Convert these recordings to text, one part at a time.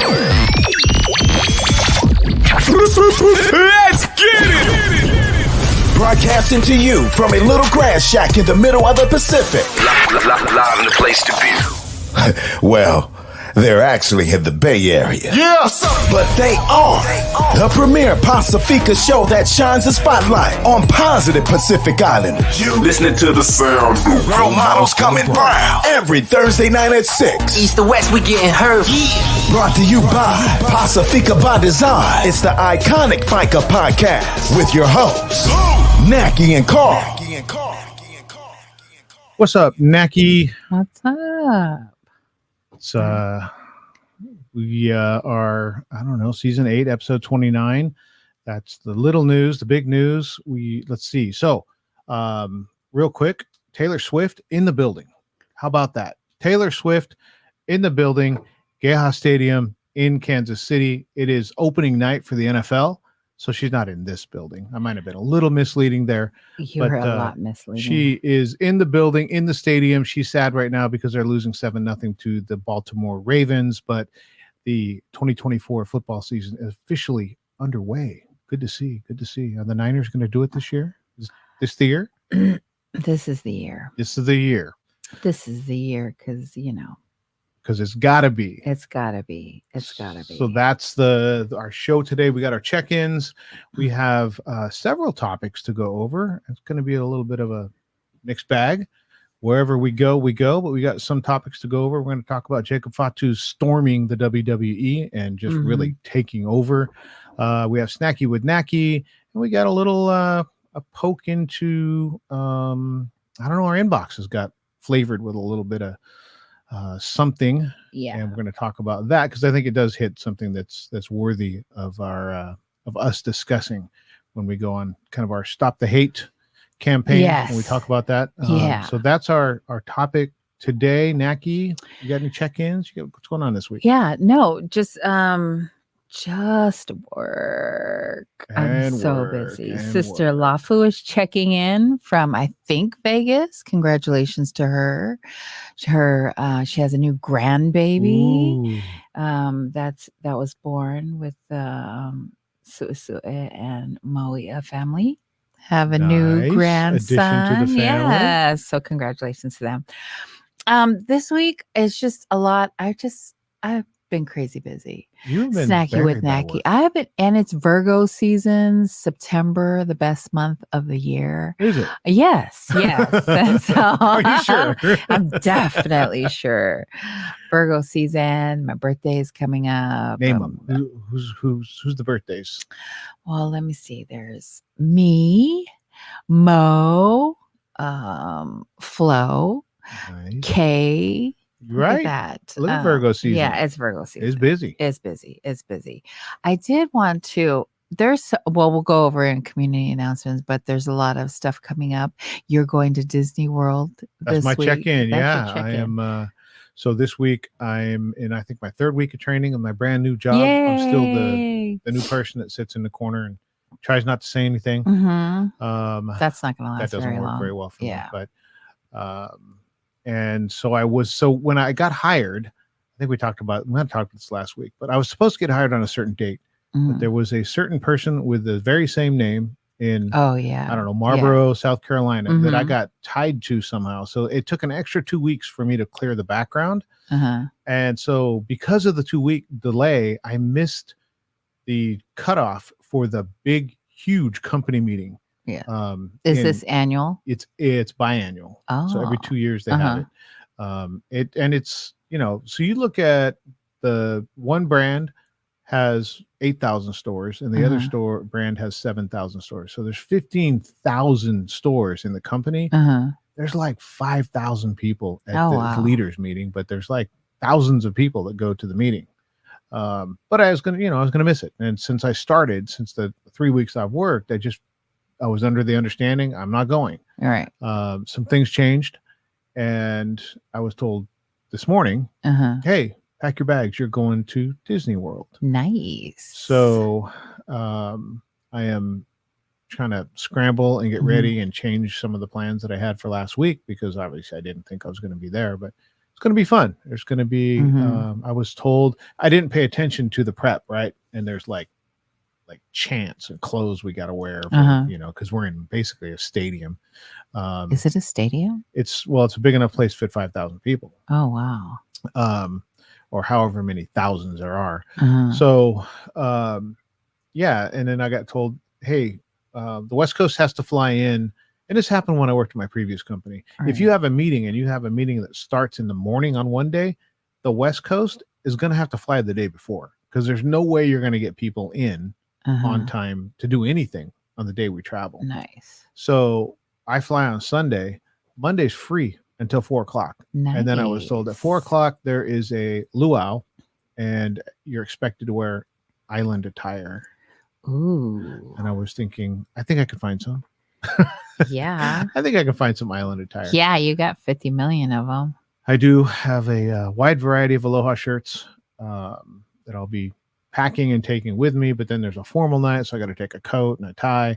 Let's get it! Broadcasting to you from a little grass shack in the middle of the Pacific. Live in the place to be. Well, they're actually in the Bay Area. Yeah! But they are the premier Faika show that shines a spotlight on positive Pacific Islanders. You listening to the sound. Role models coming brown every Thursday night at 6. East to west, we getting hurt. Brought to you by Pacifica by Design. It's the iconic Faika podcast with your hosts, Naki and Carl. What's up, Naki? What's up? It's we are, I don't know, season 8, episode 29. That's the little news, the big news. Let's see. So, real quick, Taylor Swift in the building. How about that? Taylor Swift in the building, Geha Stadium in Kansas City. It is opening night for the NFL. So she's not in this building. I might have been a little misleading there. You were a lot misleading. She is in the building, in the stadium. She's sad right now because they're losing 7-0 to the Baltimore Ravens. But the 2024 football season is officially underway. Good to see. Good to see. Are the Niners going to do it this year? Is this the year? This is the year. This is the year. This is the year because, Because it's got to be. It's got to be. It's got to be. So that's our show today. We got our check-ins. We have several topics to go over. It's going to be a little bit of a mixed bag. Wherever we go, but we got some topics to go over. We're going to talk about Jacob Fatu storming the WWE and just really taking over. We have Snacky with Naki, and we got a little a poke into I don't know, our inbox has got flavored with a little bit of something, yeah, and we're going to talk about that because I think it does hit something that's worthy of our of us discussing when we go on kind of our Stop the Hate campaign. Yes. When we talk about that. Yeah. So that's our topic today. Naki, you got any check-ins? What's going on this week? Yeah, no, just work. I'm so busy. Sister Lafu is checking in from, I think, Vegas. Congratulations to her. She has a new grandbaby. That was born with Susu and Moia family. Have a new grandson. Addition to the family. Yes. So congratulations to them. This week is just a lot. I've been crazy busy. You've been Snacky with Naki. I have been, and it's Virgo season. September, the best month of the year. Is it? Yes. And so, Are you sure? I'm definitely sure. Virgo season. My birthday is coming up. Name them. Who's the birthdays? Well, let me see. There's me, Mo, Flo, Nice. Kay. Right. Look at Virgo season. Yeah, it's Virgo season. It's busy. I did want to. We'll go over in community announcements, but there's a lot of stuff coming up. You're going to Disney World That's my week. check-in. That's Yeah, I am. So this week I'm in, I think, my 3rd week of training in my brand new job. Yay. I'm still the new person that sits in the corner and tries not to say anything. Mm-hmm. That's not going to last that doesn't very work long. very well for me. But and so when I got hired, I think we talked about this last week, but I was supposed to get hired on a certain date, but there was a certain person with the very same name in, I don't know, Marlboro, South Carolina, that I got tied to somehow. So it took an extra 2 weeks for me to clear the background. And so because of the 2-week delay, I missed the cutoff for the big, huge company meeting. Yeah. Is this annual? It's biannual. Oh. So every 2 years they have it. It's, so you look at the one brand has 8,000 stores and the other brand has 7,000 stores. So there's 15,000 stores in the company. There's like 5,000 people at the leaders meeting, but there's like thousands of people that go to the meeting. But I was going to miss it. And since the 3 weeks I've worked, I was under the understanding I'm not going. All right. Some things changed, and I was told this morning, hey, pack your bags. You're going to Disney World. Nice. So I am trying to scramble and get ready and change some of the plans that I had for last week because obviously I didn't think I was going to be there. But it's going to be fun. There's going to be, I was told, I didn't pay attention to the prep, right? And there's like chants and clothes we got to wear, for, because we're in basically a stadium. Is it a stadium? It's a big enough place to fit 5,000 people. Oh, wow. Or however many thousands there are. So, yeah. And then I got told, hey, the West Coast has to fly in. And this happened when I worked at my previous company. Right. If you have a meeting and you have a meeting that starts in the morning on one day, the West Coast is going to have to fly the day before, because there's no way you're going to get people in on time to do anything on the day we travel. Nice. So I fly on Sunday. Monday's free until 4:00. Nice. And then I was told at 4:00 there is a luau, and you're expected to wear island attire. Ooh. And I was thinking, I think I could find some. Yeah. I think I can find some island attire. Yeah, you got 50 million of them. I do have a wide variety of Aloha shirts that I'll be packing and taking with me, but then there's a formal night, so I got to take a coat and a tie.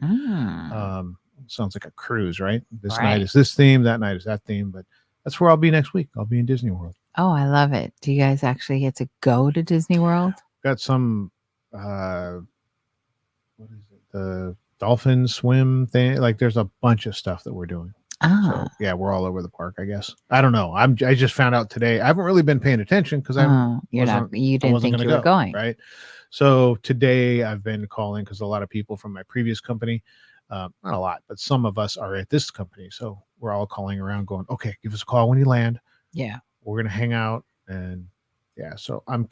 Sounds like a cruise, right? This night is this theme, that night is that theme, but that's where I'll be next week. I'll be in Disney World. Oh, I love it. Do you guys actually get to go to Disney World? Got some what is it? The dolphin swim thing. Like, there's a bunch of stuff that we're doing. So yeah, we're all over the park, I guess. I don't know. I just found out today. I haven't really been paying attention because you didn't think you were going, right? So today I've been calling because a lot of people from my previous company, not a lot, but some of us are at this company. So we're all calling around going, okay, give us a call when you land. Yeah. We're going to hang out. And yeah, so I'm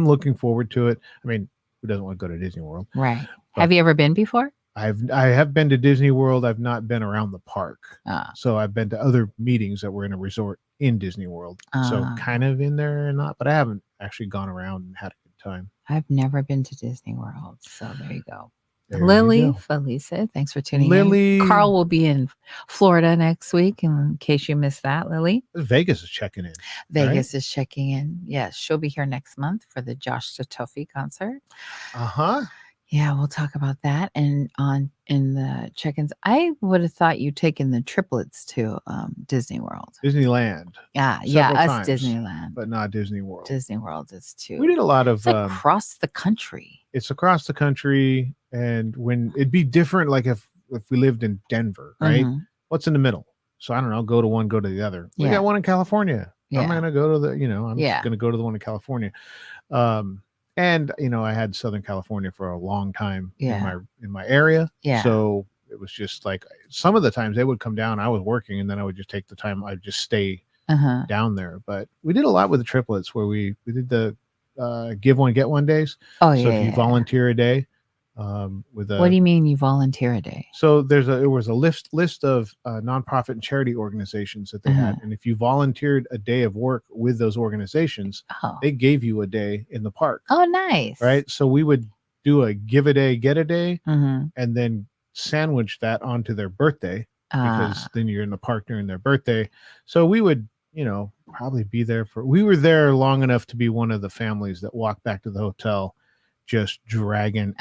looking forward to it. I mean, who doesn't want to go to Disney World? Right. But have you ever been before? I have been to Disney World. I've not been around the park. So I've been to other meetings that were in a resort in Disney World. So kind of in there or not, but I haven't actually gone around and had a good time. I've never been to Disney World. So there you go. Lily, Felicia, thanks for tuning in. Carl will be in Florida next week, in case you missed that, Lily. Vegas is checking in. Vegas is checking in. Yes, she'll be here next month for the Josh Satofi concert. Yeah, we'll talk about that. And in the check-ins, I would have thought you'd taken the triplets to Disney World. Disneyland. Us Disneyland. But not Disney World. Disney World is too. We did a lot of... across the country. It's across the country. And when it'd be different, like if we lived in Denver, right? What's in the middle? So I don't know, go to one, go to the other. We got one in California. I'm going to go to the, I'm just going to go to the one in California. And I had Southern California for a long time in my area. Yeah. So it was just like some of the times they would come down. I was working, and then I would just take the time. I'd just stay down there. But we did a lot with the triplets, where we did the give one get one days. So if you volunteer a day, what do you mean you volunteer a day? So it was a list of nonprofit and charity organizations that they had, and if you volunteered a day of work with those organizations, they gave you a day in the park. Oh, nice! Right, so we would do a give a day, get a day, and then sandwich that onto their birthday, because then you're in the park during their birthday. So we would, probably be there we were there long enough to be one of the families that walked back to the hotel just dragging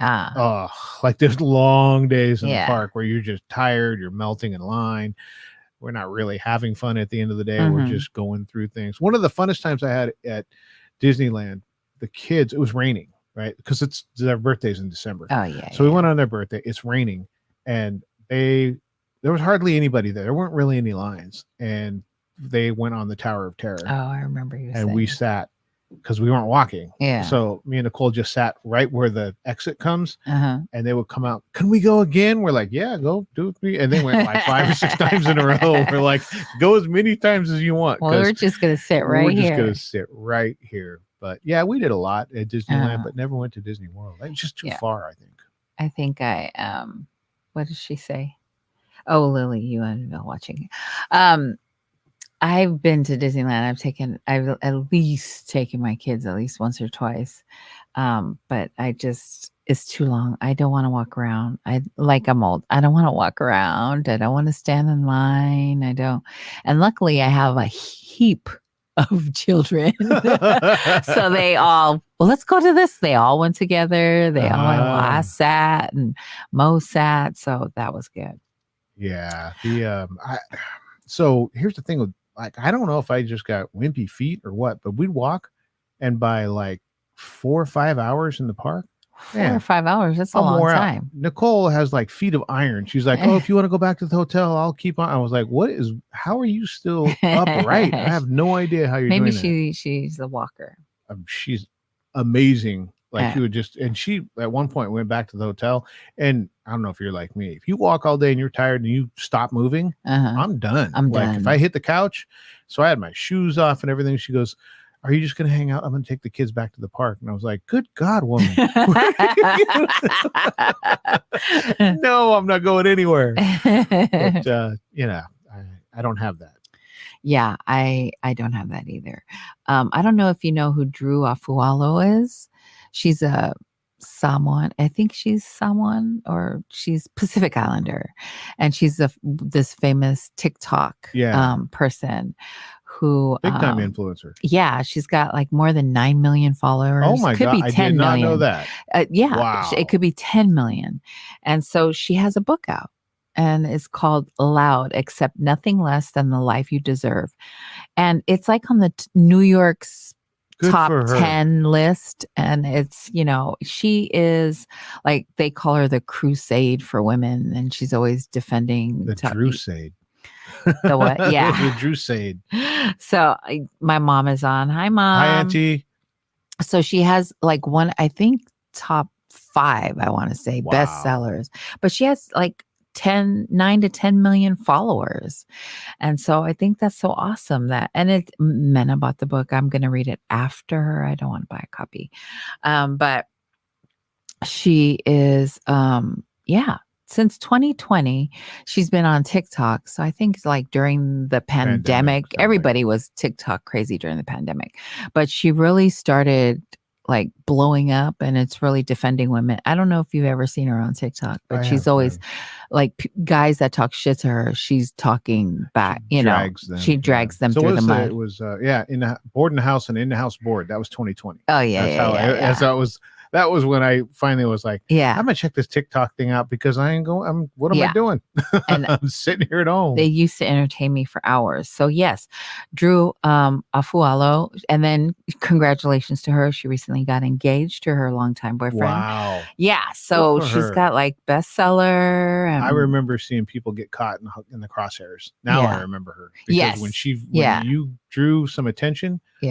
like there's long days in the park where you're just tired, you're melting in line. We're not really having fun at the end of the day. We're just going through things. One of the funnest times I had at Disneyland, the kids, it was raining, right? Because their birthday's in December. So we went on their birthday. It's raining, and there was hardly anybody there. There weren't really any lines, and they went on the Tower of Terror. Oh, I remember you saying. And we sat, because we weren't walking. Yeah. So me and Nicole just sat right where the exit comes, and they would come out. Can we go again? We're like, yeah, go do it. And they went like 5 or 6 times in a row. We're like, go as many times as you want. Well, we're just going to sit right here. We're just going to sit right here. But yeah, we did a lot at Disneyland, but never went to Disney World. It's just too far, I think. I think what did she say? Oh, Lily, you ended up watching. I've been to Disneyland. I've at least taken my kids at least once or twice. But it's too long. I don't want to walk around. I'm old. I don't want to walk around. I don't want to stand in line. And luckily I have a heap of children. So they all, let's go to this. They all went together. They all, I sat and Mo sat. So that was good. Yeah. So here's the thing with like, I don't know if I just got wimpy feet or what, but we'd walk, and by like 4 or 5 hours in the park, 4 or 5 hours. That's a I'm long wore out. time. Nicole has like feet of iron. She's like, oh, if you want to go back to the hotel, I'll keep on. I was like, how are you still upright? I have no idea how you're Maybe doing that. she's a walker. She's amazing. Like she would just, and she at one point went back to the hotel, and I don't know if you're like me. If you walk all day and you're tired and you stop moving, I'm done. I'm like done. If I hit the couch, so I had my shoes off and everything. She goes, are you just going to hang out? I'm going to take the kids back to the park. And I was like, good God, woman. No, I'm not going anywhere. But, I don't have that. Yeah, I don't have that either. I don't know if you know who Drew Afualo is. She's a Samoan. I think she's Samoan, or she's Pacific Islander. And she's this famous TikTok person who big time influencer. Yeah, she's got like more than 9 million followers. Oh my God, be 10 I did not million. know that. Wow. It could be 10 million. And so she has a book out, and it's called Loud, Accept Nothing Less Than the Life You Deserve. And it's like on the New York's top 10 list. And it's, she is like, they call her the crusade for women, and she's always defending the crusade. The what? Yeah. The crusade. So my mom is on. Hi, Mom. Hi, Auntie. So she has like I think top 5, I want to say, bestsellers, but she has like 9 to 10 million followers. And so I think that's so awesome and Mena bought the book. I'm going to read it after her. I don't want to buy a copy. But she is, since 2020, she's been on TikTok. So I think like during the pandemic, everybody was TikTok crazy during the pandemic, but she really started like blowing up, and it's really defending women. I don't know if you've ever seen her on TikTok, but she's always like guys that talk shit to her, she's talking back, she drags them through the mud. It was, in the board in the house and in the house board. That was 2020. Oh yeah. That was when I finally was like, I'm gonna check this TikTok thing out, because what am I doing? And I'm sitting here at home. They used to entertain me for hours. So yes, Drew Afualo, and then congratulations to her. She recently got engaged to her longtime boyfriend. Wow. Yeah. So she's got like bestseller. I remember seeing people get caught in the crosshairs. Now I remember her. Because when you drew some attention, she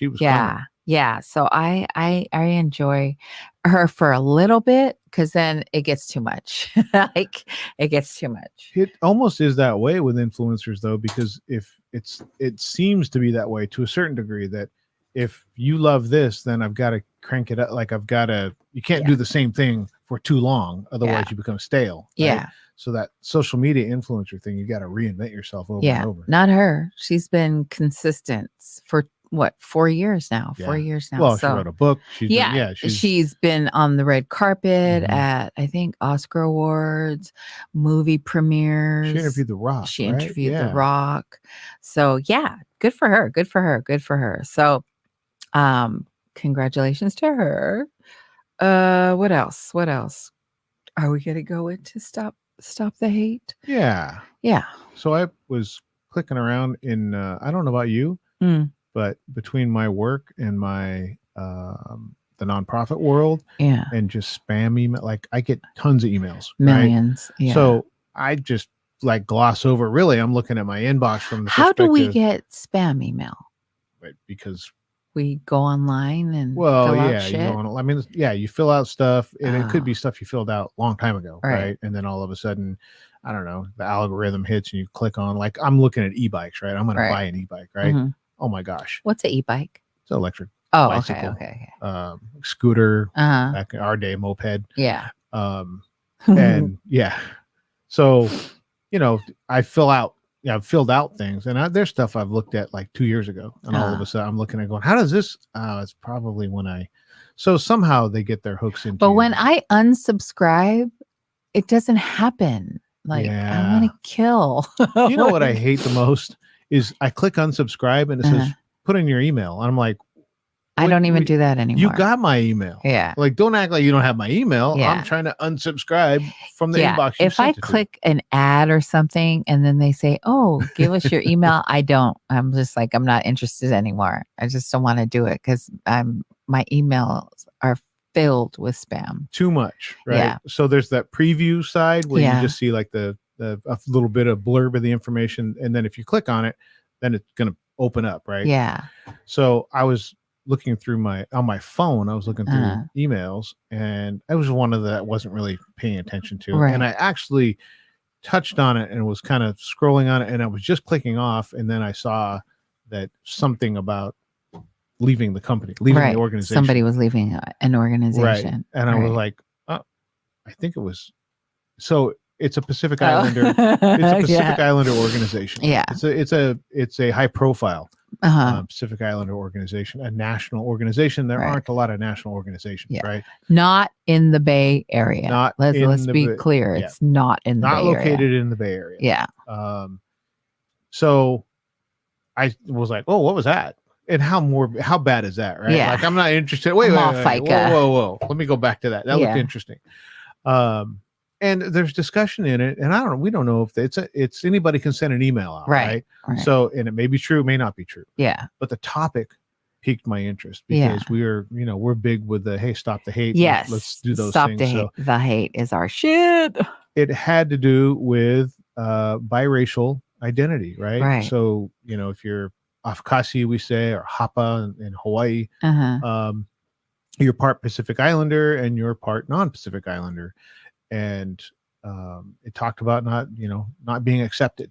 was coming. Yeah. So I enjoy her for a little bit, because then it gets too much. Like it gets too much. It almost is that way with influencers, though, because it seems to be that way to a certain degree, that if you love this, then I've got to crank it up. Like you can't do the same thing for too long. Otherwise you become stale. Right? Yeah. So that social media influencer thing, you got to reinvent yourself over and over. Not her. She's been consistent for 4 years now. 4 years now. Well, she wrote a book. She's been on the red carpet at, I think, Oscar Awards, movie premieres. She interviewed The Rock. The Rock. So good for her. So congratulations to her. What else? Are we gonna go into stop the hate? Yeah. So I was clicking around in I don't know about you, but between my work and my the nonprofit world, and just spam email, like I get tons of emails, millions. Right? So I just like gloss over. Really, I'm looking at my inbox from the How do we get spam email? Right, because we go online and fill out shit. You fill out stuff, and it could be stuff you filled out a long time ago, right? And then all of a sudden, I don't know, the algorithm hits and you click on, like, I'm looking at e-bikes, right? I'm going to buy an e-bike, right? Mm-hmm. Oh my gosh. What's an e-bike? It's an electric bicycle. Okay. Scooter, back in our day, moped. Yeah. And so, I've filled out things, and there's stuff I've looked at like 2 years ago, and all of a sudden I'm looking at going, how does this? It's probably so somehow they get their hooks into. But when I unsubscribe, it doesn't happen. Like I want to kill. You know what I hate the most is I click unsubscribe and it says put in your email, and I'm like, I don't even do that anymore. You got my email. Yeah. Like, don't act like you don't have my email. Yeah. I'm trying to unsubscribe from the inbox. If I click an ad or something and then they say, "Oh, give us your email," I don't. I'm just like, I'm not interested anymore. I just don't want to do it because my emails are filled with spam. Too much, right? Yeah. So there's that preview side where Yeah. you just see like a little bit of blurb of the information, and then if you click on it, then it's going to open up, right? Yeah. So I was looking through on my phone. I was looking through emails, and I was one of that I wasn't really paying attention to, Right. and I actually touched on it and was kind of scrolling on it, and I was just clicking off, and then I saw that something about leaving the company, leaving the organization. Somebody was leaving an organization. Right. And I was like, oh, I think it was. So it's a Pacific Islander. It's a Pacific Islander organization. Yeah. It's a high profile Pacific Islander organization, a national organization. There aren't a lot of national organizations, right? Not in the Bay Area. Let's be clear. It's not in the Bay Area. Not located in the Bay Area. Yeah. So I was like, oh, what was that? And how bad is that, right? Yeah. Like, I'm not interested. Wait, Faika. Whoa. Let me go back to that. That looked interesting. And there's discussion in it, and we don't know if it's anybody can send an email out, right? So, and it may be true, may not be true. Yeah. But the topic piqued my interest because we're big with the, hey, stop the hate. Yes. Let's do those stop things. The hate. The hate is our shit. It had to do with biracial identity, right? Right. So, if you're Afkasi, we say, or Hapa in Hawaii, you're part Pacific Islander and you're part non-Pacific Islander. And it talked about not being accepted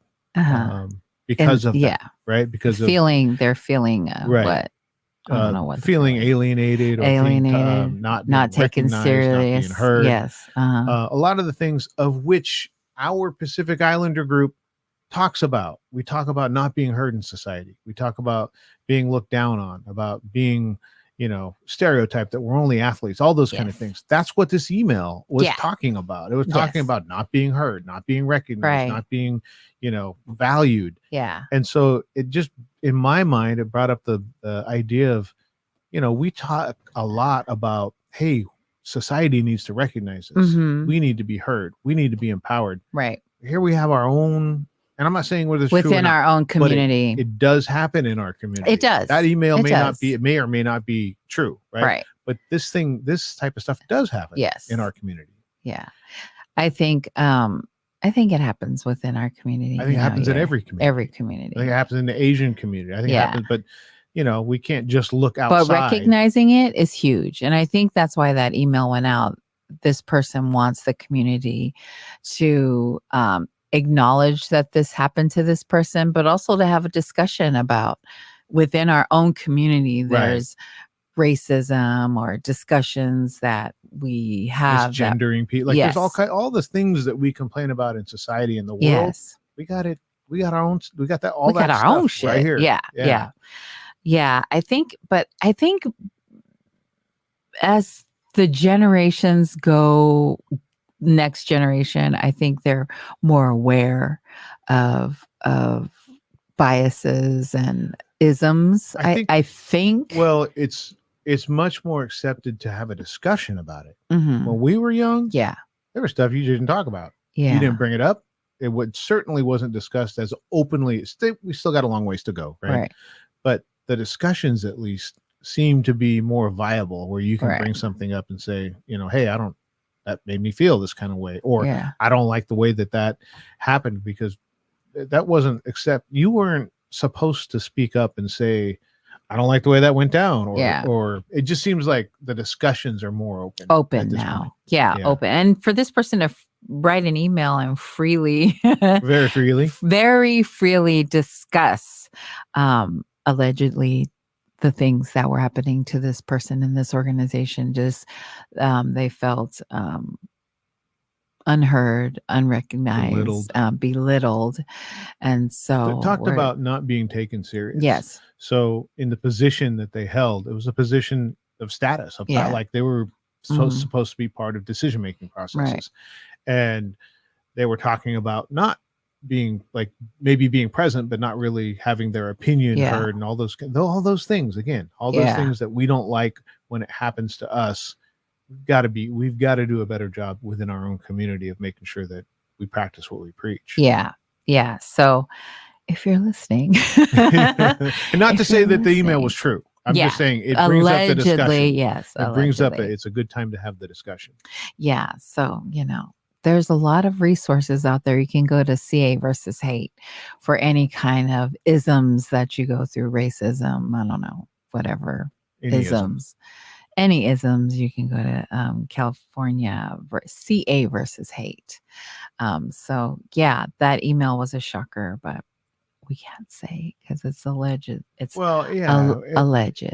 because of that, right? Because they're feeling what? I don't know what feeling alienated, or not taken seriously, not being heard. Yes, a lot of the things of which our Pacific Islander group talks about. We talk about not being heard in society. We talk about being looked down on, about being stereotyped, that we're only athletes, all those kind of things. That's what this email was talking about. It was talking about not being heard, not being recognized, not being, valued. Yeah. And so it just, in my mind, it brought up the idea of, we talk a lot about, hey, society needs to recognize this. Mm-hmm. We need to be heard. We need to be empowered. Right. Here we have our own. And I'm not saying whether it's within our own community. It does happen in our community. It does. That email may or may not be true, right? Right. But this type of stuff does happen in our community. Yeah. I think it happens within our community. I think it happens in every community. Every community. I think it happens in the Asian community. I think it happens, but we can't just look outside. But recognizing it is huge. And I think that's why that email went out. This person wants the community to acknowledge that this happened to this person, but also to have a discussion about within our own community. There's racism or discussions that we have, misgendering people. Like there's all the things that we complain about in society in the world. Yes. We got it. We got our own. We got that. We got our own shit right here. Yeah. I think as the generations go. Next generation, I think they're more aware of biases and isms. I think. Well, it's much more accepted to have a discussion about it. Mm-hmm. When we were young, there was stuff you didn't talk about. Yeah, you didn't bring it up. It certainly wasn't discussed as openly. We still got a long ways to go, right? But the discussions, at least, seem to be more viable, where you can bring something up and say, hey, that made me feel this kind of way, or I don't like the way that happened, because that wasn't you weren't supposed to speak up and say, I don't like the way that went down, or it just seems like the discussions are more open now. Open. And for this person to write an email and very freely discuss, allegedly, the things that were happening to this person in this organization, just they felt unheard, unrecognized, belittled. And so talked about not being taken serious. Yes. So in the position that they held, it was a position of status, of like they were supposed to be part of decision-making processes. Right. And they were talking about not being like maybe being present but not really having their opinion heard, and all those things, again, all those things that we don't like when it happens to us. We've got to do a better job within our own community of making sure that we practice what we preach. Yeah. So if you're listening, and not to say that the email was true. I'm just saying it brings up the discussion. Yes. It brings up it's a good time to have the discussion. Yeah. So, there's a lot of resources out there. You can go to CA versus hate for any kind of isms that you go through, racism, I don't know, whatever isms. Any isms, you can go to California CA versus hate. So yeah, that email was a shocker, but we can't say because it's alleged. It's alleged.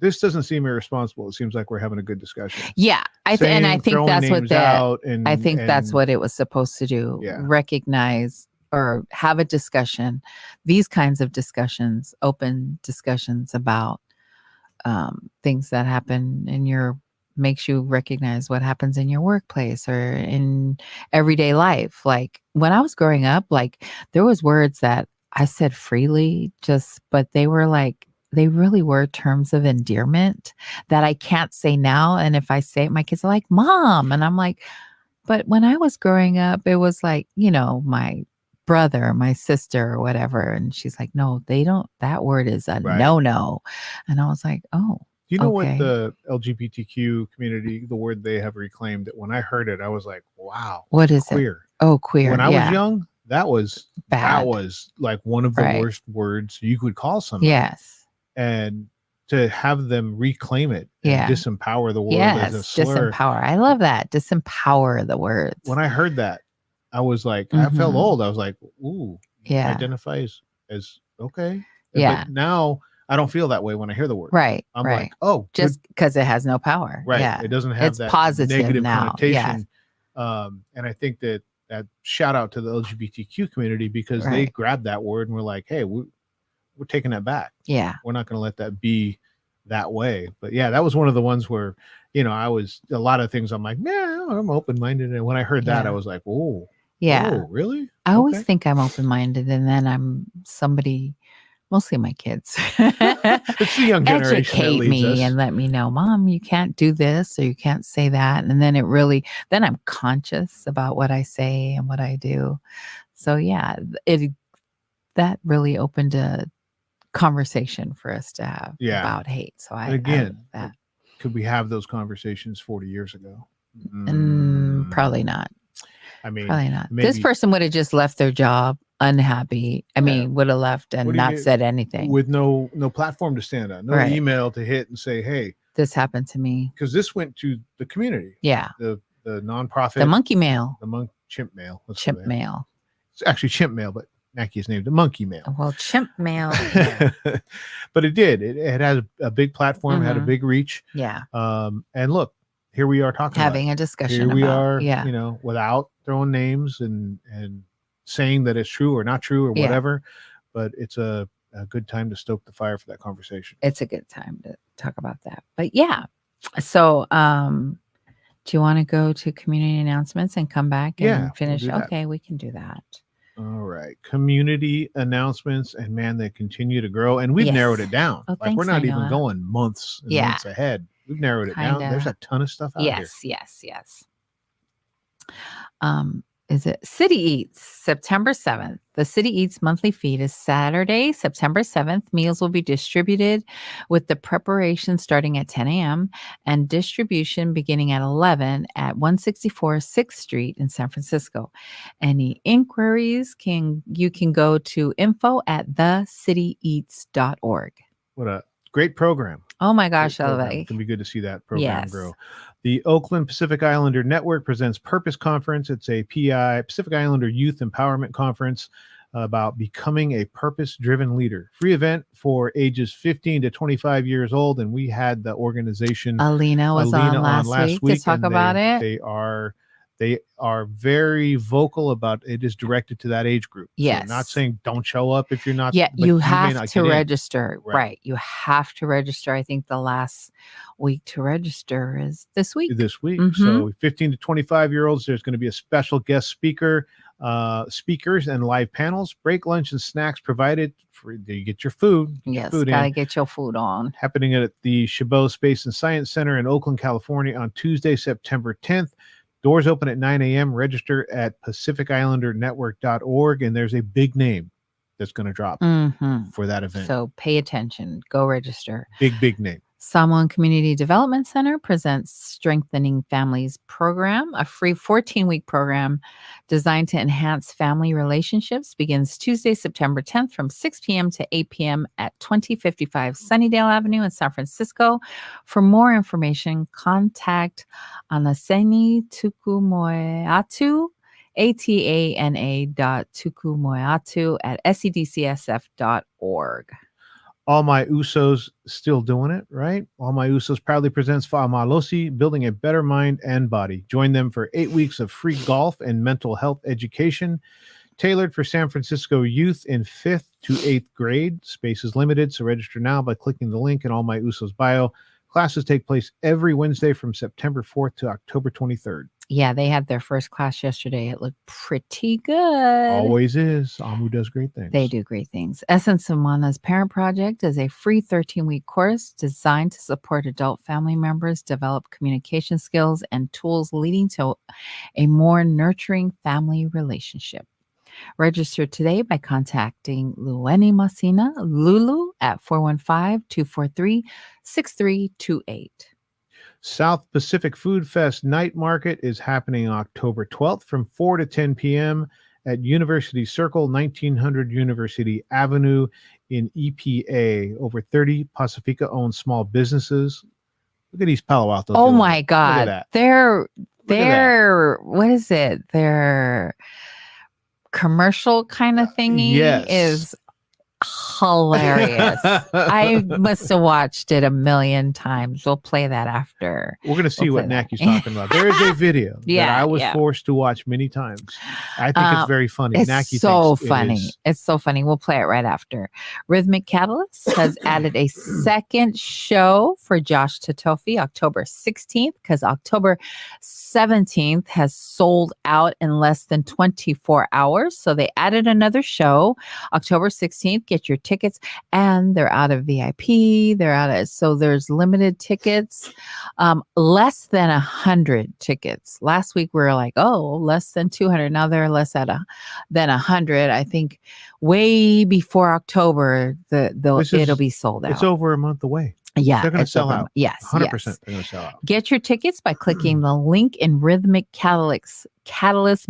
This doesn't seem irresponsible. It seems like we're having a good discussion. Yeah, I think that's what that's what it was supposed to do. Yeah. Recognize or have a discussion. These kinds of discussions, open discussions about things that happen makes you recognize what happens in your workplace or in everyday life. Like when I was growing up, like there was words that I said freely, but they really were terms of endearment that I can't say now. And if I say it, my kids are like, Mom. And I'm like, but when I was growing up, it was like, my brother, my sister or whatever. And she's like, no, they don't, that word is a no. And I was like, oh. Do you know what the LGBTQ community, the word they have reclaimed, that when I heard it, I was like, wow. What is queer? It? Oh, queer. When I was young, that was bad. That was like one of the worst words you could call somebody. Yes. And to have them reclaim it and disempower the word as a slur. Disempower. I love that. Disempower the words. When I heard that, I was like, I felt old. I was like, ooh, identify as okay. Yeah. But now I don't feel that way when I hear the word. Right. I'm like, oh, just because it has no power. Right. Yeah. It doesn't have that positive negative now. connotation. And I think that shout out to the LGBTQ community because they grabbed that word and were like, hey, we're taking that back. Yeah. We're not going to let that be that way. But yeah, that was one of the ones where, I was a lot of things I'm like, yeah, I'm open-minded. And when I heard that, I was like, oh, really? I always think I'm open-minded. And then I'm somebody, mostly my kids, it's the young generation educate me and let me know, Mom, you can't do this or you can't say that. And then then I'm conscious about what I say and what I do. So yeah, that really opened a conversation for us to have about hate. So could we have those conversations 40 years ago? Probably not. I mean, probably not. This person would have just left their job unhappy. I mean, would have left and not said anything with no platform to stand on, no email to hit and say, hey, this happened to me. Because this went to the community. Yeah. The nonprofit. The monkey mail. The chimp mail. Chimp mail. It's actually chimp mail, but Mackie is named the monkey mail. Well, chimp mail. But it did. It had a big platform, had a big reach. Yeah. And look, here we are having a discussion. Here we are, without throwing names and saying that it's true or not true or whatever. But it's a good time to stoke the fire for that conversation. It's a good time to talk about that. But yeah. So do you want to go to community announcements and come back and finish? Okay, we can do that. All right. Community announcements, and man, they continue to grow. And we've narrowed it down. Oh, like we're not even going months and months ahead. We've narrowed it down. There's a ton of stuff out here. Yes. Is it City Eats, September 7th? The City Eats monthly feed is Saturday, September 7th. Meals will be distributed with the preparation starting at 10 a.m. and distribution beginning at 11 at 164 6th Street in San Francisco. Any inquiries you can go to info@thecityeats.org. What a great program. Oh my gosh, I love it. It's going to be good to see that program grow. The Oakland Pacific Islander Network presents Purpose Conference. It's a Pacific Islander Youth Empowerment Conference about becoming a purpose-driven leader. Free event for ages 15 to 25 years old. And we had the organization. Alina was on last week to talk about it. They are They are very vocal about it is directed to that age group. Yes. So not saying don't show up if you're not. Yeah, but you may have not to get in. register. Right. You have to register. I think the last week to register is this week. So 15 to 25-year-olds, there's going to be a special guest speakers and live panels, break, lunch, and snacks provided. You get your food. Yes, gotta get your food on. Happening at the Chabot Space and Science Center in Oakland, California on Tuesday, September 10th. Doors open at 9 a.m. Register at PacificIslandernetwork.org. And there's a big name that's going to drop for that event. So pay attention. Go register. Big name. Samoan Community Development Center presents Strengthening Families program, a free 14-week program designed to enhance family relationships. Begins Tuesday, September 10th from 6 p.m. to 8 p.m. at 2055 Sunnydale Avenue in San Francisco. For more information, contact Anaseni Tukumoeatu, ATANA.Tukumoeatu at sedcsf.org. All My Usos still doing it, right? All My Usos proudly presents Fa'amalosi, Building a Better Mind and Body. Join them for 8 weeks of free golf and mental health education tailored for San Francisco youth in 5th to 8th grade. Space is limited, so register now by clicking the link in All My Usos bio. Classes take place every Wednesday from September 4th to October 23rd. Yeah, they had their first class yesterday. It looked pretty good. Always is. Amu does great things. They do great things. Essence of Mana's Parent Project is a free 13-week course designed to support adult family members develop communication skills and tools leading to a more nurturing family relationship. Register today by contacting Lueni Masina, Lulu, at 415-243-6328. South Pacific Food Fest Night Market is happening October 12th from 4 to 10 p.m. at University Circle, 1900 University Avenue in EPA. Over 30 Pacifica-owned small businesses. Look at these Palo Alto. Oh my God. Look at that. They're what is it? Their commercial kind of thingy is hilarious. I must have watched it a million times. We'll play that after. We're going to see what Naki's talking about. There is a video that I was forced to watch many times. I think it's very funny. It's Naki so thinks funny. It's so funny. We'll play it right after. Rhythmic Catalyst has added a second show for Josh Tatofi October 16th because October 17th has sold out in less than 24 hours. So they added another show October 16th. Get your tickets, and they're out of VIP. So there's limited tickets, less than 100 tickets. Last week we were like, less than 200. Now they're less than 100. I think way before October, it'll be sold out. It's over a month away. Yeah, they're going to sell out. Yes, 100%. They're going to sell out. Get your tickets by clicking the link in Rhythmic Catalyst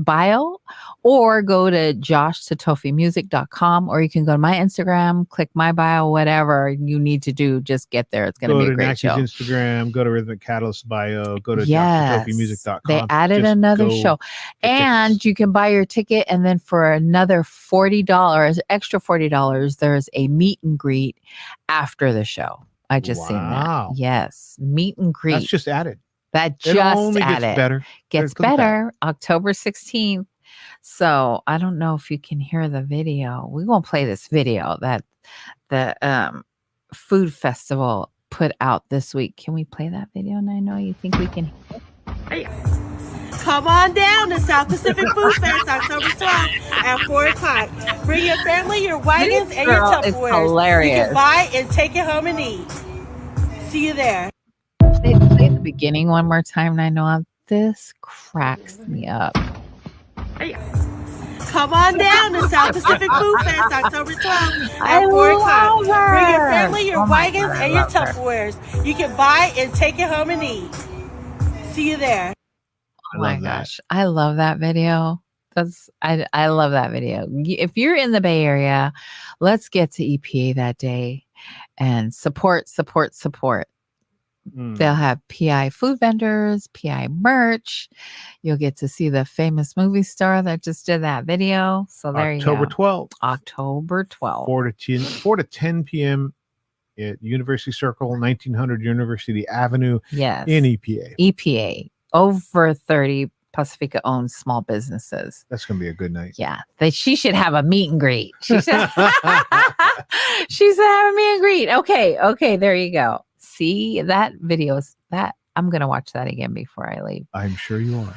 bio, or go to joshtatofimusic.com, or you can go to my Instagram, click my bio, whatever you need to do. Just get there. It's going to be a great show. Go to Naki's Instagram, go to Rhythmic Catalyst bio, go to joshtatofimusic.com. They added another show, and you can buy your ticket, and then for another extra $40, there's a meet and greet after the show. I just seen that. Yes. Meet and greet. That's just added. That just gets better. Gets better. October 16th. So I don't know if you can hear the video. We won't play this video that the food festival put out this week. Can we play that video? And I know you think we can. Come on down to South Pacific Food Fest October 12th at 4 o'clock. Bring your family, your wagons, and your Tupperwares. Hilarious. You can buy and take it home and eat. See you there. Play the beginning one more time. And I know this cracks me up. Come on down to South Pacific Food Fest October 12th at 4 o'clock. Bring your family, your wagons, and your Tupperwares. You can buy and take it home and eat. See you there. Oh my gosh. I love that video. I love that video. If you're in the Bay Area, let's get to EPA that day and support. They'll have PI food vendors, PI merch. You'll get to see the famous movie star that just did that video. So there you go. October 12th. 4 to 10 p.m. at University Circle, 1900 University Avenue in EPA. EPA. Over 30 Pacifica owns small businesses. That's gonna be a good night. Yeah, she should have a meet and greet. She should, she should have a meet and greet. Okay, there you go. See, that videos that I'm gonna watch that again before I leave. I'm sure you are.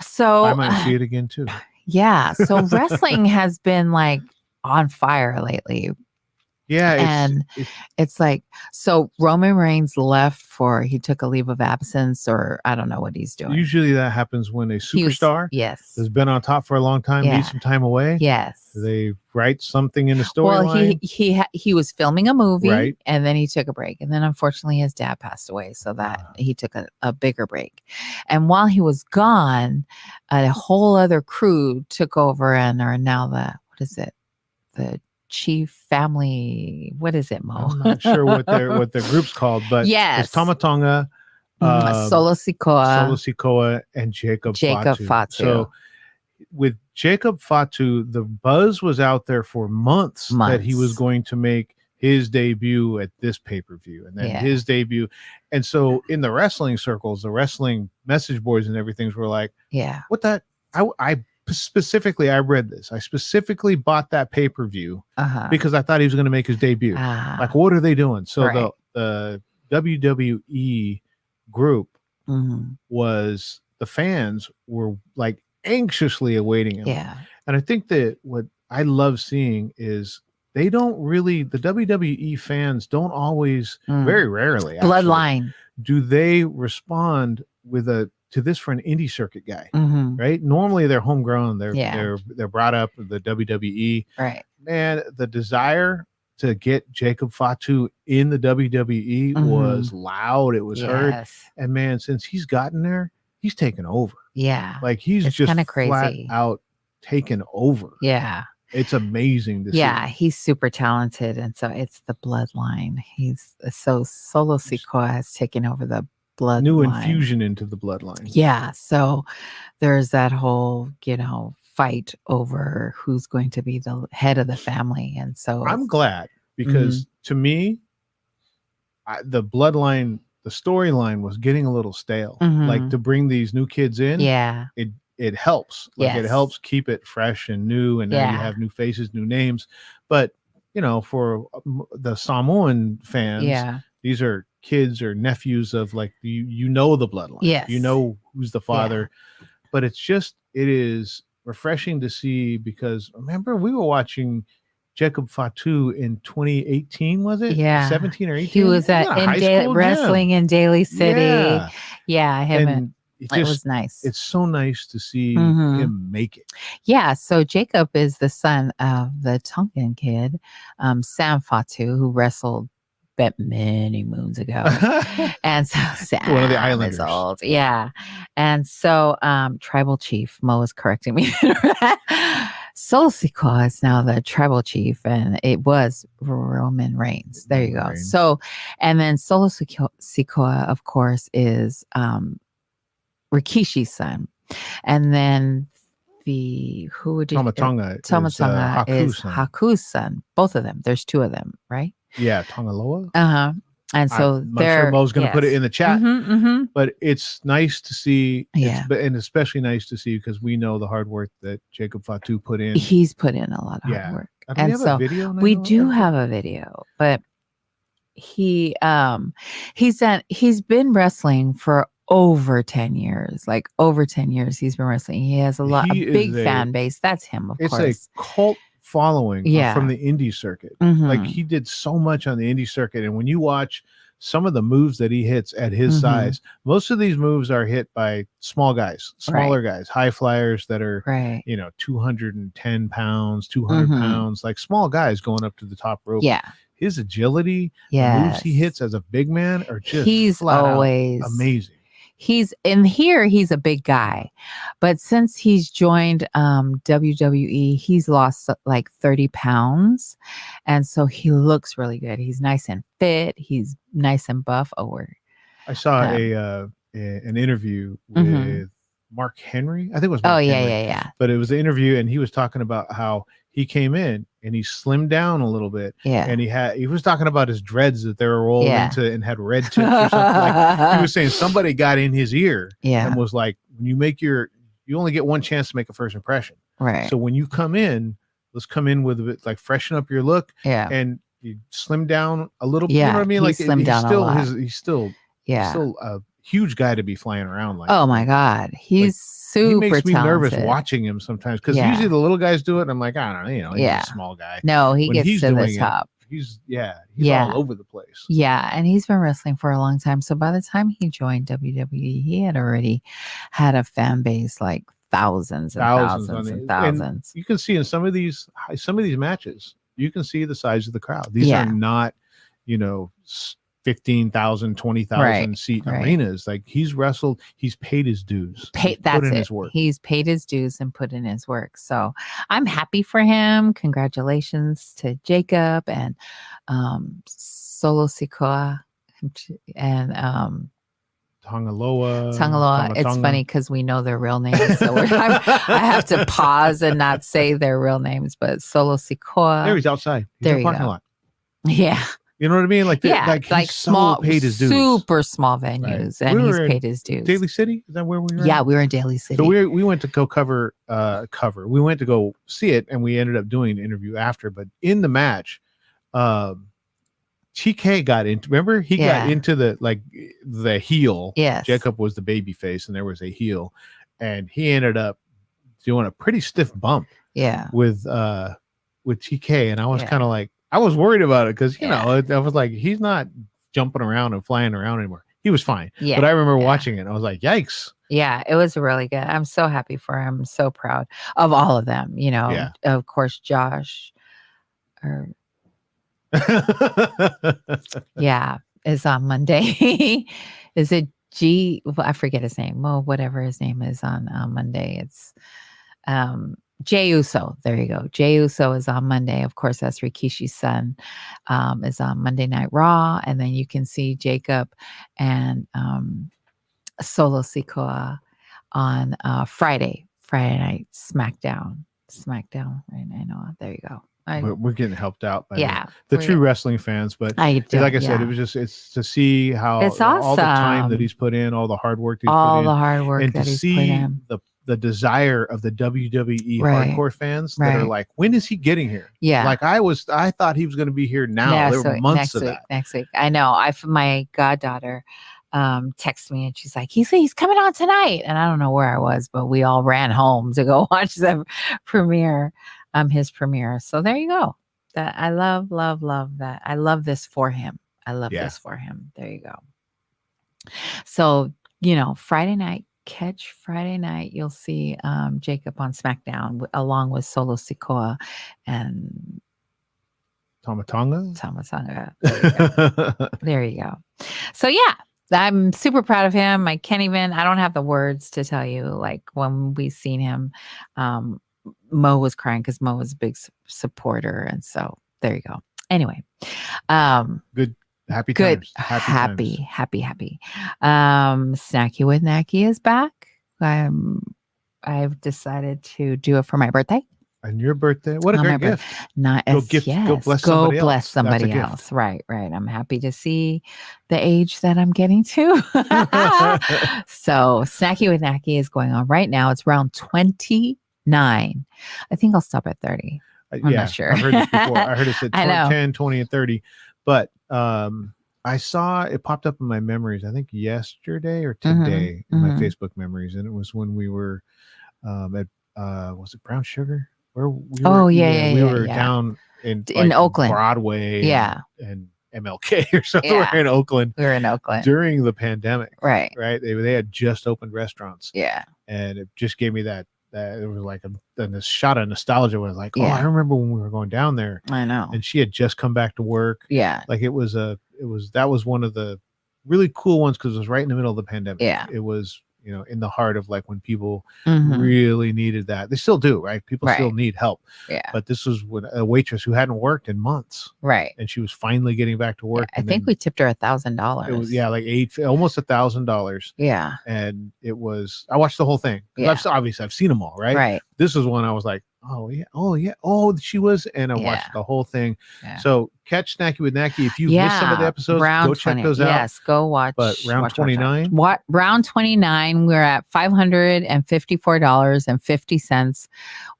So I might see it again too. Yeah, so wrestling has been like on fire lately. Yeah, it's like, so Roman Reigns left he took a leave of absence, or I don't know what he's doing. Usually that happens when a superstar has been on top for a long time, needs some time away. Yes. They write something in the storyline. Well, he was filming a movie, and then he took a break. And then unfortunately his dad passed away, so that he took a bigger break. And while he was gone, a whole other crew took over and are now the chief family. What is it, Mo? I'm not sure what their group's called, but it's Tama Tonga, Solo Sikoa, and Jacob Fatu. So with Jacob Fatu, the buzz was out there for months that he was going to make his debut at this pay-per-view, and then his debut. And so in the wrestling circles, the wrestling message boards and everything were like, what that? I specifically, I read this. I specifically bought that pay-per-view because I thought he was going to make his debut. Like, what are they doing? So the WWE group was, the fans were like anxiously awaiting him. Yeah. And I think that what I love seeing is the WWE fans don't always, very rarely, bloodline, do they respond to this for an indie circuit guy, right? Normally they're homegrown. They're brought up with the WWE. Right. Man, the desire to get Jacob Fatu in the WWE was loud. It was heard. And man, since he's gotten there, he's taken over. Yeah. Like he's just kind of crazy. Flat out taken over. Yeah. It's amazing to see. Yeah, he's super talented. And so it's the bloodline. Solo Sikoa has taken over the bloodline. New infusion into the bloodline. Yeah. So there's that whole, fight over who's going to be the head of the family. And so I'm glad, because to me, the bloodline, the storyline was getting a little stale. Like, to bring these new kids in, it helps. Like, it helps keep it fresh and new, and now you have new faces, new names. But for the Samoan fans, these are kids or nephews of, like, the bloodline. Yes. You know who's the father. But it is refreshing to see, because remember, we were watching Jacob Fatu in 2018, was it? Yeah. 17 or 18? He was wrestling in Daly City. Yeah, it was nice. It's so nice to see him make it. Yeah, so Jacob is the son of the Tongan kid, Sam Fatu, who wrestled many moons ago. And so Sam, one of the Islanders. Old. Yeah. And so tribal chief, Mo is correcting me. Solo Sikoa is now the tribal chief, and it was Roman Reigns. There you go. So, and then Solo Sikoa, of course, is Rikishi's son. And then Tama Tonga is Haku's son. Both of them. There's two of them, right? Yeah, Tongaloa. And so I'm sure Mo's going to put it in the chat, but it's nice to see. And especially nice to see, because we know the hard work that Jacob Fatu put in. He's put in a lot of hard work. And so we do have a video, but he's been wrestling for over 10 years. Like, over 10 years he's been wrestling. He has a big fan base. That's him, of course. It's a cult following from the indie circuit. Like, he did so much on the indie circuit, and when you watch some of the moves that he hits at his size, most of these moves are hit by smaller guys, high flyers that are 210 pounds, 200 pounds, like small guys going up to the top rope. His agility, the moves he hits as a big man are just always amazing. He's a big guy, but since he's joined WWE, he's lost like 30 pounds. And so he looks really good. He's nice and fit. He's nice and buff. I saw an interview with Mark Henry. I think it was Mark Henry. Yeah. But it was an interview, and he was talking about how he came in and he slimmed down a little bit. Yeah. And he was talking about his dreads that they were rolled into and had red tips or something. Like, he was saying somebody got in his ear and was like, when you make your you only get one chance to make a first impression. Right. So when you come in, let's come in with a bit like freshen up your look. Yeah. And you slim down a little. Yeah, You know what I mean? he Like slimmed down a still lot. he's still a huge guy to be flying around like. Oh my God, he's super He makes me talented. nervous watching him sometimes because Yeah. usually the little guys do it. And I'm like, I don't know, he's Yeah. a small guy. No, he When gets he's to the doing it, top. He's Yeah. all over the place. Yeah, and he's been wrestling for a long time. So by the time he joined WWE, he had already had a fan base like thousands and thousands and thousands. You can see in some of these matches, you can see the size of the crowd. These are not, 15,000, 20,000 seat arenas. Like he's wrestled, he's paid his dues. His work. He's paid his dues and put in his work. So I'm happy for him. Congratulations to Jacob and Solo Sikoa and Tangaloa. It's funny because we know their real names, so I have to pause and not say their real names. But Solo Sikoa. There he's outside. He's in the parking lot. Yeah. You know what I mean? Like, like small, paid his dues. Super small venues, and he's paid his dues. Daly City, is that where we were? Yeah, we were in Daly City. So we went to go cover. We went to go see it, and we ended up doing an interview after. But in the match, TK got into. Remember, he got into the heel. Yes, Jacob was the baby face, and there was a heel, and he ended up doing a pretty stiff bump. Yeah, with TK, and I was kind of like. I was worried about it because, I was like, he's not jumping around and flying around anymore. He was fine. Yeah. But I remember watching it. I was like, yikes. Yeah, it was really good. I'm so happy for him. I'm so proud of all of them. Of course, Josh. Is on Monday. Is it G? Well, I forget his name. Well, whatever his name is on Monday. It's Jey Uso. There you go. Jey Uso is on Monday. Of course, that's Rikishi's son. Is on Monday Night Raw. And then you can see Jacob and Solo Sikoa on Friday night SmackDown. Right? I know. There you go. We're getting helped out by the true wrestling fans, but like I said, it's to see how it's awesome. All the time that he's put in, all the hard work and to see the desire of the WWE hardcore fans that are like, when is he getting here? Yeah, like I thought he was going to be here now. Yeah, there were months of that. Next week, I know. My goddaughter texted me and she's like, he's coming on tonight, and I don't know where I was, but we all ran home to go watch the premiere. His premiere. So there you go. That I love that. I love this for him. This for him. There you go. So, Friday night, you'll see Jacob on SmackDown along with Solo Sikoa and Tamatonga. There you go. So I'm super proud of him. I don't have the words to tell you, like when we seen him, Mo was crying because Mo was a big supporter. And so there you go. Anyway, good. Happy. Snacky with Naki is back. I've decided to do it for my birthday. And your birthday? What a great gift. Go bless somebody else. Right. I'm happy to see the age that I'm getting to. So Snacky with Naki is going on right now. It's round 29. I think I'll stop at 30. I'm not sure. I've heard this before. I heard it said 10, 20, and 30. But I saw it popped up in my memories, I think yesterday or today in my Facebook memories. And it was when we were at was it Brown Sugar? Where we were, we were down in Oakland, Broadway, and MLK or something. Yeah. We were in Oakland during the pandemic, right? They had just opened restaurants, and it just gave me that it was like a shot of nostalgia. Where I was like, I remember when we were going down there. I know, and she had just come back to work. Like that was one of the really cool ones because it was right in the middle of the pandemic. It was. In the heart of like when people really needed that. They still do, right? People still need help. But this was with a waitress who hadn't worked in months. Right. And she was finally getting back to work. I think we tipped her $1,000. It was like almost $1,000. Yeah. And it was, I watched the whole thing. I've seen them all, right? Right. This is one I was like, Oh yeah. Oh yeah. Oh, she was, and I watched the whole thing. Yeah. So catch Snacky with Nacky. If you missed some of the episodes, round go check 20. those out. Yes, go watch. But round 29. What round 29? We're at $554.50.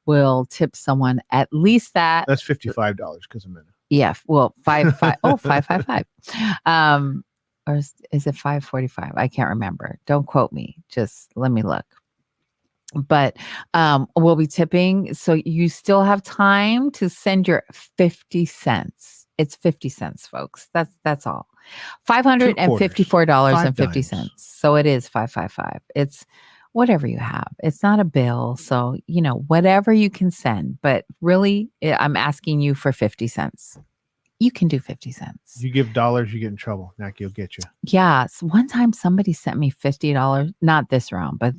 We'll tip someone at least that. That's $55 because a minute. Yeah. Well, 555. Or is it 545? I can't remember. Don't quote me. Just let me look. But we'll be tipping. So you still have time to send your 50 cents. It's 50 cents, folks. That's all. $554.50. So it is 555. It's whatever you have. It's not a bill. So, whatever you can send. But really, I'm asking you for 50 cents. You can do 50 cents. You give dollars, you get in trouble. Nacky will get you. Yeah. So one time somebody sent me $50. Not this round, but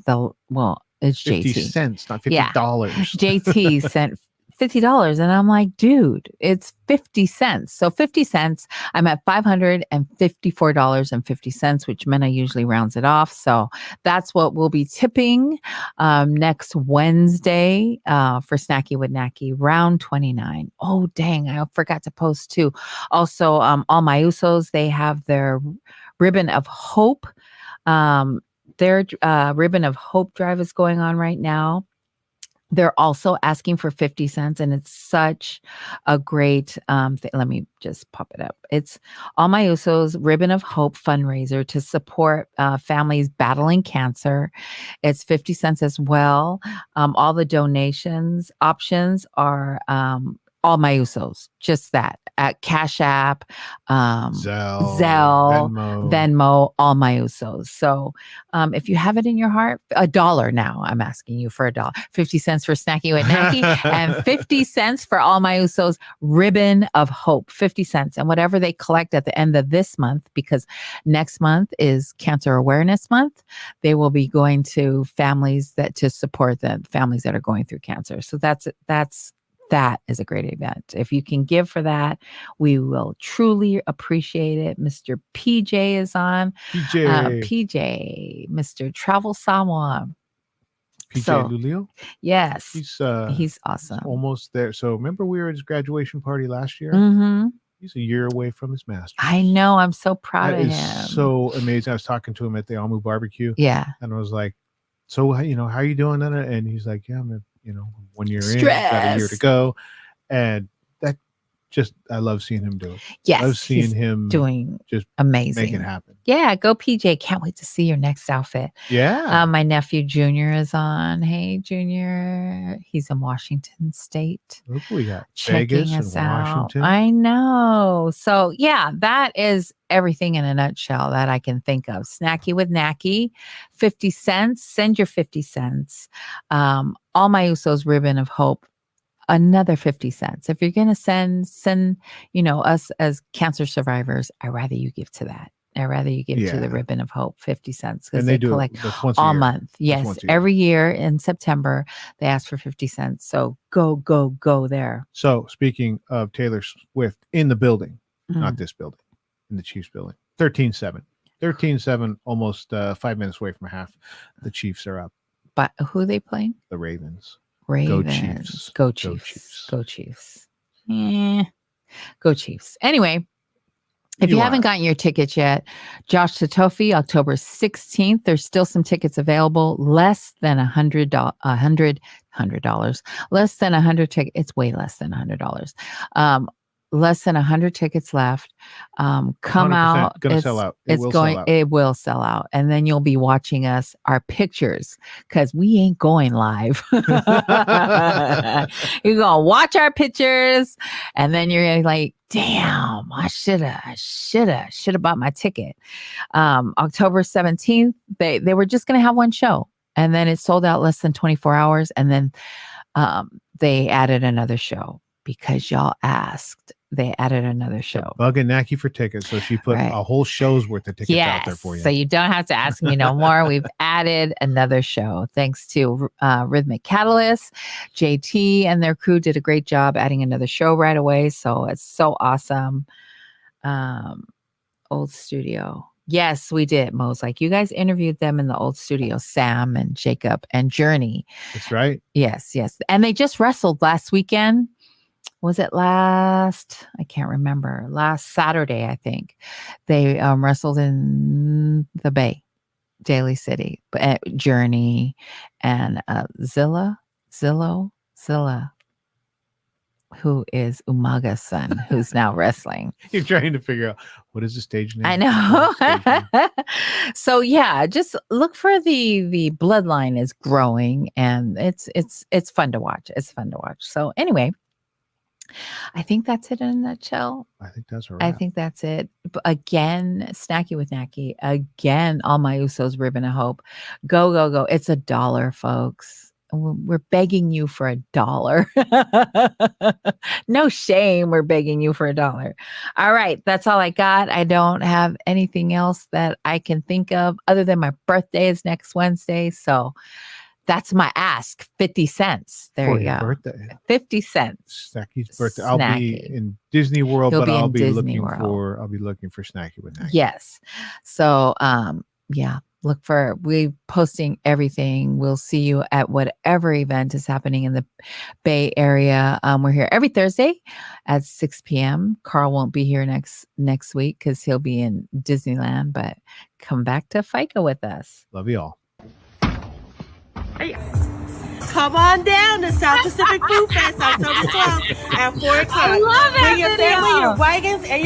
it's 50 JT. cents, not $50. Yeah. JT sent $50. And I'm like, dude, it's 50 cents. So 50 cents, I'm at $554.50, which meant I usually rounds it off. So that's what we'll be tipping next Wednesday for Snacky with Nacky, round 29. Oh, dang. I forgot to post too. Also, all my Usos, they have their Ribbon of Hope. Their Ribbon of Hope drive is going on right now. They're also asking for 50 cents, and it's such a great thing. Let me just pop it up. It's All My Usos Ribbon of Hope fundraiser to support families battling cancer. It's 50 cents as well. All the donations options are All My Usos, just that, at Cash App, Zelle, Venmo, All My Usos. So if you have it in your heart, $1 now, I'm asking you for $1. 50 cents for Snacky with Nacky and 50 cents for All My Usos Ribbon of Hope, 50 cents. And whatever they collect at the end of this month, because next month is Cancer Awareness Month, they will be going to families to support the families that are going through cancer. So that is a great event. If you can give for that, we will truly appreciate it. Mr. PJ is on. PJ, Mr. Travel Samoa. PJ Lulio? Yes. He's awesome. He's almost there. So remember we were at his graduation party last year? Mm-hmm. He's a year away from his master's. I know. I'm so proud of him. So amazing. I was talking to him at the Almu barbecue. Yeah. And I was like, so, how are you doing? And he's like, yeah, I'm 1 year in, got a year to go. And that I love seeing him do it. Yes. I love seeing him doing just amazing. Make it happen. Yeah. Go PJ. Can't wait to see your next outfit. Yeah. My nephew Junior is on. Hey, Junior. He's in Washington State. Look what we got. Checking Vegas us and out. Washington. I know. So yeah, that is everything in a nutshell that I can think of. Snacky with Nacky, 50 cents. Send your 50 cents. All My Usos Ribbon of Hope, another 50 cents. If you're going to send, us as cancer survivors, I'd rather you give to that. I'd rather you give to the Ribbon of Hope, 50 cents, because they collect all month. Yes, every year in September, they ask for 50 cents. So go there. So speaking of Taylor Swift in the building, not this building, in the Chiefs building, 13-7, almost 5 minutes away from half. The Chiefs are up. But who are they playing? The Ravens. Go Chiefs. Go Chiefs. Anyway, if you haven't gotten your tickets yet, Josh Tatofi, October 16th. There's still some tickets available. Less than $100. Less than 100 tickets. It's way less than $100. Less than 100 tickets left. Come out. Gonna sell out. It will sell out. And then you'll be watching our pictures, because we ain't going live. You're gonna watch our pictures, and then you're gonna be like, damn, I should have bought my ticket. October 17th, they were just gonna have one show, and then it sold out less than 24 hours, and then they added another show because y'all asked. They added another show. Bugging Nacky for tickets, so she put a whole show's worth of tickets out there for you. So you don't have to ask me no more. We've added another show thanks to Rhythmic Catalyst. JT and their crew did a great job adding another show right away. So it's so awesome. Old Studio. Yes, we did. Mo's like, you guys interviewed them in the old studio, Sam and Jacob and Journey. That's right. Yes. And they just wrestled last weekend. Was it last? I can't remember. Last Saturday, I think. They wrestled in the Bay, Daly City, Journey and Zilla, who is Umaga's son, who's now wrestling. You're trying to figure out what is the stage name? I know. So yeah, just look for the bloodline is growing, and it's fun to watch. It's fun to watch. So anyway, I think that's it in a nutshell. I think that's right. I think that's it. Again, Snacky with Nacky. Again, all my Usos ribbon of hope. Go. It's $1, folks. We're begging you for $1. No shame. We're begging you for $1. All right. That's all I got. I don't have anything else that I can think of other than my birthday is next Wednesday. So that's my ask. 50 cents. There for you your go. birthday. 50 cents. Snacky's birthday. I'll be in Disney World, but I'll be looking for Snacky with Nacky. Yes. So yeah. We posting everything. We'll see you at whatever event is happening in the Bay Area. We're here every Thursday at 6 p.m. Carl won't be here next week because he'll be in Disneyland, but come back to Faika with us. Love you all. Come on down to South Pacific Food Fest October 12th at 4 o'clock. I love that Bring your video. family, your wagons, and your